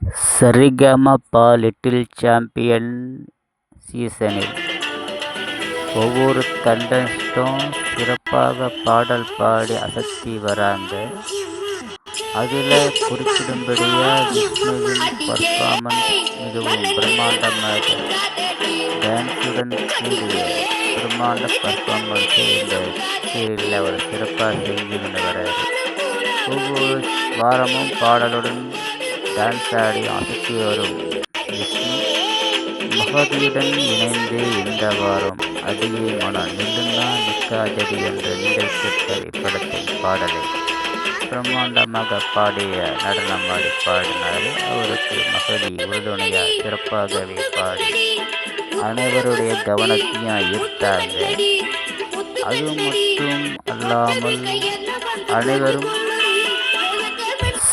சரிகமப little champion சீசனில் ஒவ்வொரு கண்டஸ்டும் சிறப்பாக பாடல் பாடி அசத்தி வராங்க. அதில் குறிப்பிடும்படியா விஷ்ணுவின் பர்ஃபார்மன்ஸ் மிகவும் பிரம்மாண்டமாக டான்ஸுடன் கூடிய பிரம்மாண்ட பர்ஃபார்மன்ஸை இந்த சீரியலில் அவர் சிறப்பாக செஞ்சுக்கிட்டு வர்றாரு. ஒவ்வொரு வாரமும் பாடலுடன் டான்ஸ் ஆடி அசத்தி வரும் விஷ்ணு மகதியுடன் இணைந்து இந்த வாரம் அடியே மனம் நில்லுன்னா நிற்காதடி என்ற நீங்கள் கேட்ட இப்படத்தின் பாடலை பிரம்மாண்டமாக பாடிய நடனமாடி பாடினார். அவருக்கு மகதி உறுதுணையாக சிறப்பாகவே பாடி அனைவருடைய கவனத்தையும் ஈர்த்தாங்க. அது மட்டும் அல்லாமல் அனைவரும்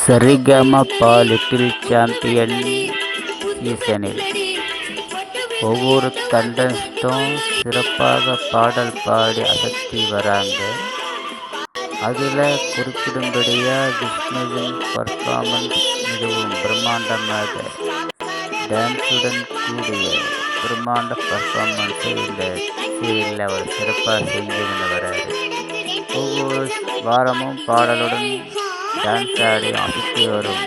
சரிகமப லிட்டில் சாம்பியன் சீசனில் ஒவ்வொரு கண்டஸ்டும் சிறப்பாக பாடல் பாடி அசத்தி வராங்க. அதில் குறிப்பிடும்படியா விஷ்ணுவின் பர்ஃபார்மன்ஸ் மிகவும் பிரம்மாண்டமாக டான்ஸுடன் கூடிய பிரம்மாண்ட பர்ஃபார்மன்ஸை இந்த சீரியலில் அவர் சிறப்பாக செஞ்சுக்கிட்டு வர்றாரு. ஒவ்வொரு வாரமும் பாடலுடன் டான்ஸ் ஆடி அசத்தி வரும்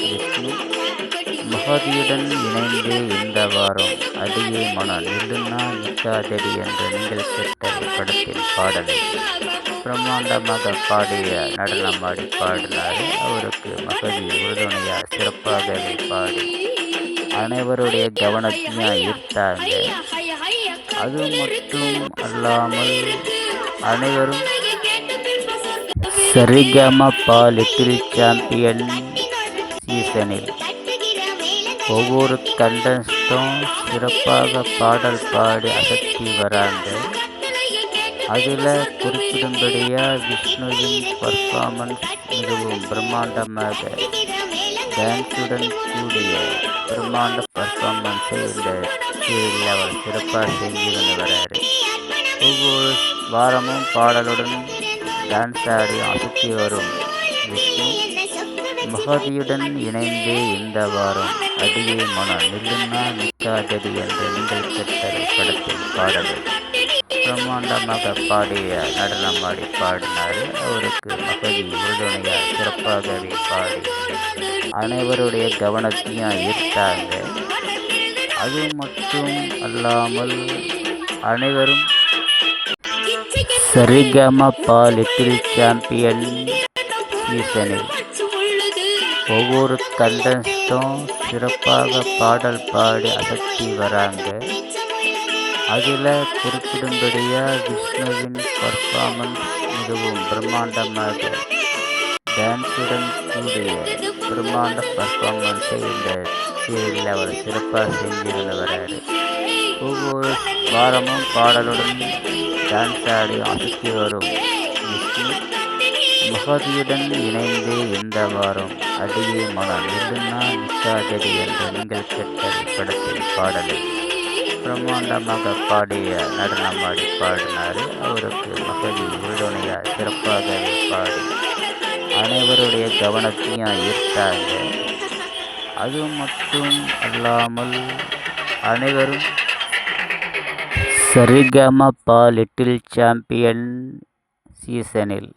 விஷ்ணு மகதியுடன் இணைந்து இந்த வாரம் அடியே மனம் நில்லுன்னா நிற்காதடி என்ற நீங்கள் கேட்ட படத்தின் பாடலை பிரம்மாண்டமாக பாடிய நடனமாடி பாடினார். அவருக்கு மகதி உறுதுணையாக சிறப்பாகவே பாடி அனைவருடைய கவனத்தையும் ஈர்த்தாங்க. அது மட்டும் அல்லாமல் அனைவரும் சரிகமப லிட்டில் சாம்பியன் சீசனில் ஒவ்வொரு கண்டஸ்டும் சிறப்பாக பாடல் பாடி அசத்தி வராங்க. அதில் குறிப்பிடும்படியா விஷ்ணுவின் பர்ஃபார்மன்ஸ் மிகவும் பிரம்மாண்டமாக டான்ஸுடன் கூடிய பிரம்மாண்ட பர்ஃபார்மன்ஸை இந்த சீரியலில் அவர் சிறப்பாக செஞ்சுக்கிட்டு வர்றாரு. ஒவ்வொரு வாரமும் பாடலுடன் டான்ஸ் ஆடி அசத்தி வரும் விஷ்ணு மகதியுடன் இணைந்து இந்த வாரம் அடியே மனம் நில்லுன்னா நிற்காதடி என்ற நீங்கள் கேட்ட படத்தின் பாடலை பிரம்மாண்டமாக பாடிய நடனமாடி பாடினார். அவருக்கு மகதி உறுதுணையாக சிறப்பாகவே பாடி அனைவருடைய கவனத்தையும் ஈர்த்தாங்க. அது மட்டும் அல்லாமல் அனைவரும் சரிகமப லிட்டில் சாம்பியன் சீசனில் ஒவ்வொரு கண்டஸ்டும் சிறப்பாக பாடல் பாடி அசத்தி வராங்க. அதில் குறிப்பிடும்படியா விஷ்ணுவின் பர்ஃபார்மன்ஸ் மிகவும் பிரம்மாண்டமாக டான்ஸுடன் கூடிய பிரம்மாண்ட பர்ஃபார்மன்ஸை இந்த சீரியலில் அவர் சிறப்பாக செஞ்சுக்கிட்டு வர்றாரு. ஒவ்வொரு வாரமும் பாடலுடன் டான்ஸ் ஆடி அசத்தி வரும் விஷ்ணு மகதியுடன் இணைந்து இந்த வாரம் அடியே மனம் நில்லுன்னா நிற்காதடி என்ற நீங்கள் கேட்ட படத்தின் பாடலை பிரம்மாண்டமாக பாடிய நடனமாடி பாடினார். அவருக்கு மகதி உறுதுணையாக சிறப்பாகவே பாடி அனைவருடைய கவனத்தையும் ஈர்த்தாங்க. அது மட்டும் அல்லாமல் அனைவரும் சரிகமப லிட்டில் சாம்பியன் சீசனில்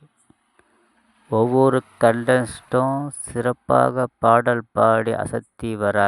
ஒவ்வொரு கண்டஸ்டும் சிறப்பாக பாடல் பாடி அசத்தி வராங்க.